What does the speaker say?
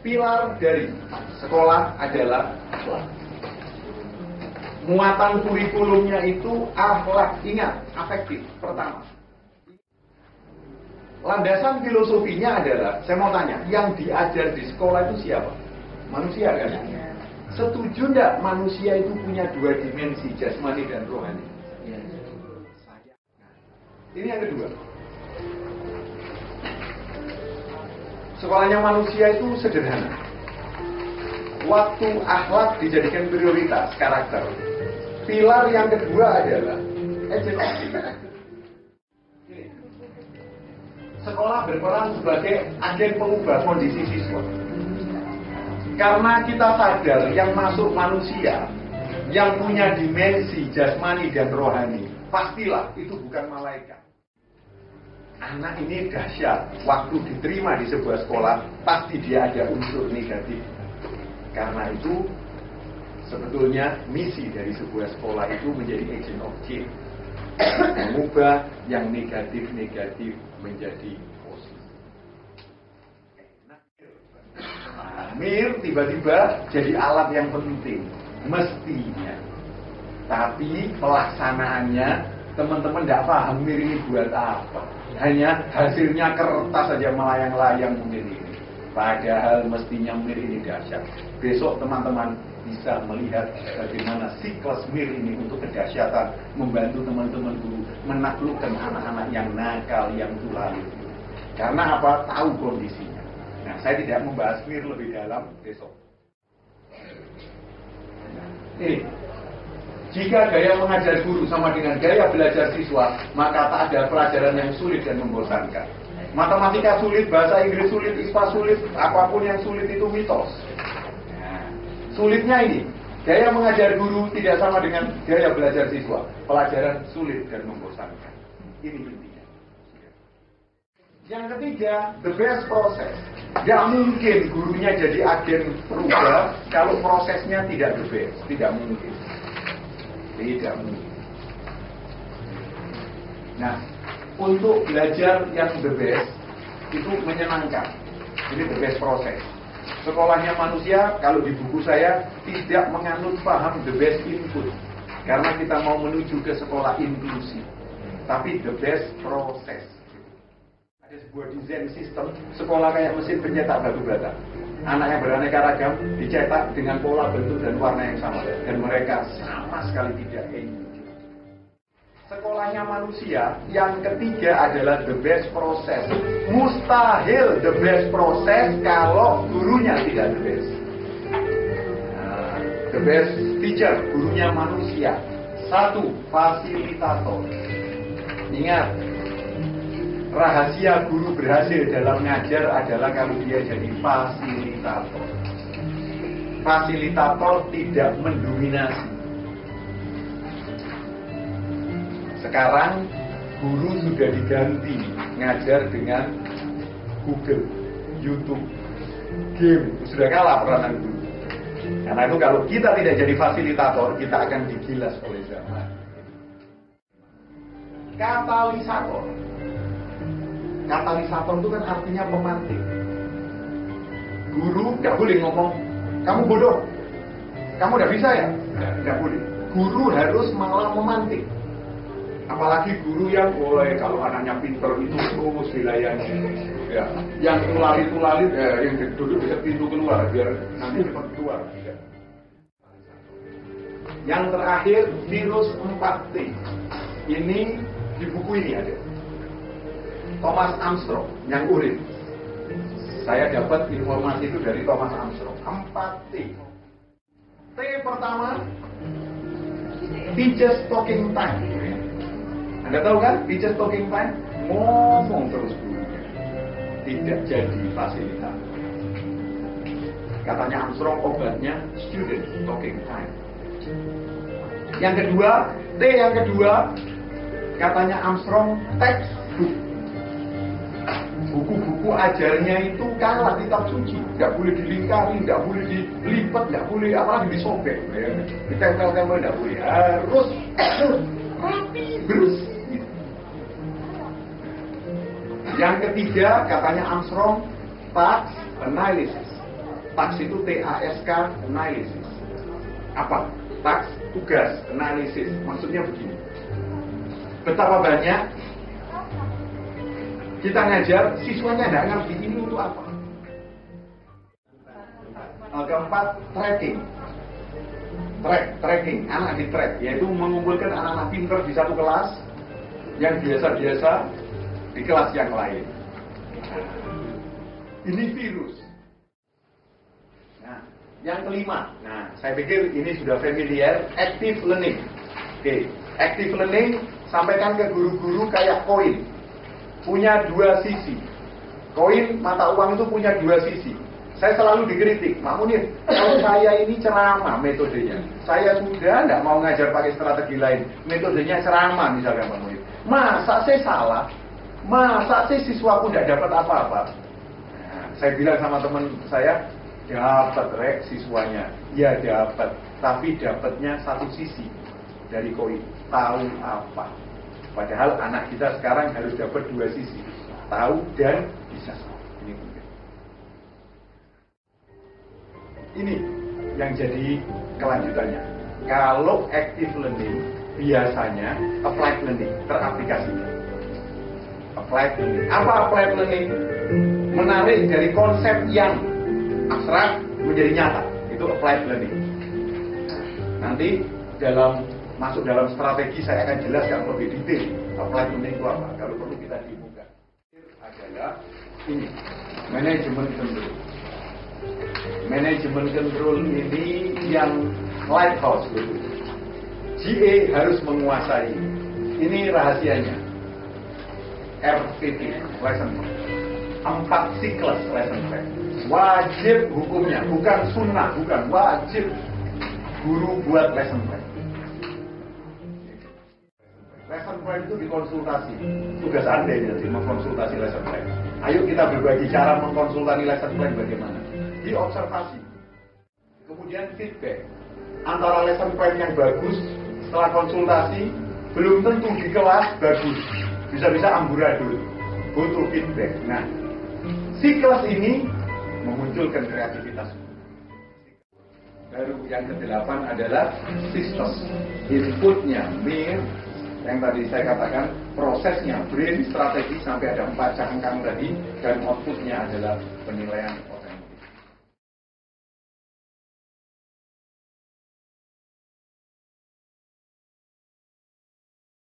Pilar dari sekolah adalah akhlak. Muatan kurikulumnya itu akhlak. Ingat, afektif. Pertama. Landasan filosofinya adalah, saya mau tanya, yang diajar di sekolah itu siapa? Manusia kan? Setuju enggak manusia itu punya dua dimensi, jasmani dan rohani? Ini yang kedua. Sekolahnya manusia itu sederhana. Waktu akhlak dijadikan prioritas, karakter. Pilar yang kedua adalah sekolah berperan sebagai agen pengubah kondisi siswa. Karena kita sadar yang masuk manusia, yang punya dimensi jasmani dan rohani, pastilah itu bukan malaikat. Anak ini dahsyat, waktu diterima di sebuah sekolah, pasti dia ada unsur negatif. Karena itu, sebetulnya misi dari sebuah sekolah itu menjadi agent of change, mengubah yang negatif-negatif menjadi positif. Mir tiba-tiba jadi alat yang penting, mestinya. Tapi pelaksanaannya, teman-teman tidak paham mir ini buat apa. Hanya hasilnya kertas saja melayang-layang mungkin ini. Padahal mestinya mir ini dahsyat. Besok teman-teman bisa melihat bagaimana siklus mir ini untuk kedahsyatan, membantu teman-teman guru menaklukkan anak-anak yang nakal, yang tulalit. Karena apa? Tahu kondisinya. Nah, saya tidak membahas mir lebih dalam besok. Ini, jika gaya mengajar guru sama dengan gaya belajar siswa, maka tak ada pelajaran yang sulit dan membosankan. Matematika sulit, bahasa Inggris sulit, IPA sulit, apapun yang sulit itu mitos. Nah, sulitnya ini, gaya mengajar guru tidak sama dengan gaya belajar siswa. Pelajaran sulit dan membosankan. Ini intinya. Yang ketiga, the best process. Gak mungkin gurunya jadi agen perubah kalau prosesnya tidak the best. Tidak mungkin. Tidak mungkin. Nah, untuk belajar yang the best itu menyenangkan. Ini the best proses. Sekolahnya manusia, kalau di buku saya tidak menganut paham the best input, karena kita mau menuju ke sekolah inklusi. Tapi the best proses. Ada sebuah desain sistem sekolah kayak mesin pencetak batu bata. Anak yang beraneka ragam dicetak dengan pola, bentuk dan warna yang sama, dan mereka sama sekali tidak enjoy. Sekolahnya manusia, yang ketiga adalah the best process. Mustahil the best process kalau gurunya tidak the best. Nah, the best teacher, gurunya manusia. Satu, fasilitator. Ingat, rahasia guru berhasil dalam ngajar adalah kalau dia jadi fasilitator. Fasilitator tidak mendominasi. Sekarang guru sudah diganti ngajar dengan Google, YouTube, game. Sudah kalah peranan guru. Karena itu kalau kita tidak jadi fasilitator, kita akan digilas oleh zaman. Katalisator. Katalisator itu kan artinya pemantik. Guru nggak boleh ngomong, kamu bodoh, kamu nggak bisa ya, nggak boleh. Guru harus malah memantik. Apalagi guru yang boleh kalau anaknya pinter itu terus dilayani. Ya, yang tulalit yang duduk di pintu keluar biar nanti cepat keluar. Ya. Yang terakhir virus 4T. Ini di buku ini ada. Thomas Armstrong yang urip. Saya dapat informasi itu dari Thomas Armstrong. 4T. T pertama, teachers talking time. Anda tahu kan, teachers talking time? Ngomong terus gurunya. Tidak jadi fasilitator. Katanya Armstrong obatnya student talking time. Yang kedua, T yang kedua, katanya Armstrong textbook. Buku-buku ajarnya itu kalah kitab suci, nggak boleh dilingkari, nggak boleh dilipat, nggak boleh apalagi disobek, ditempel-tempel nggak boleh, harus rapi bersih. Yang ketiga katanya Armstrong task analysis. Task itu TASK analysis. Apa? Task, tugas, analisis. Maksudnya begini. Betapa banyak kita ngajar, siswanya nggak ngerti ini untuk apa. Keempat, tracking, anak di track, yaitu mengumpulkan anak-anak pinter di satu kelas, yang biasa-biasa di kelas yang lain. Ini virus. Nah, yang kelima, saya pikir ini sudah familiar, active learning. Oke, active learning sampaikan ke guru-guru kayak koin, punya dua sisi. Koin mata uang itu punya dua sisi. Saya selalu dikritik, Pak Munir, kalau saya ini ceramah metodenya, saya sudah tidak mau ngajar pakai strategi lain, metodenya ceramah misalnya Pak Munir. Masa saya salah? Masa saya siswaku tidak dapat apa-apa? Nah, saya bilang sama teman saya, dapat rek siswanya, ya dapat, tapi dapatnya satu sisi dari koin, tahu apa. Padahal anak kita sekarang harus dapat dua sisi, tahu dan bisa. Ini yang jadi kelanjutannya. Kalau active learning biasanya applied learning, teraplikasi. Applied learning. Apa applied learning? Menarik dari konsep yang abstrak menjadi nyata. Itu applied learning. Nanti masuk dalam strategi saya akan jelaskan lebih detail applied learning itu apa. Kalau perlu kita dibuka. Adalah ini, manajemen control. Manajemen control ini yang lighthouse gitu. GA harus menguasai. Ini rahasianya. RPT, lesson plan. 4 siklus lesson plan. Wajib hukumnya, bukan sunnah, bukan wajib guru buat lesson plan. Lesson plan itu dikonsultasi. Tugas Anda ini mengkonsultasi lesson plan. Ayo kita berbagi cara mengkonsultasi lesson plan bagaimana. Diobservasi, kemudian feedback. Antara lesson plan yang bagus setelah konsultasi belum tentu di kelas bagus, bisa-bisa amburadul, butuh feedback. Nah, siklus ini memunculkan kreativitas. Baru yang ke-8 adalah sistem. Inputnya mir, yang tadi saya katakan prosesnya brain, strategi sampai ada 4 cangkang tadi, dan outputnya adalah penilaian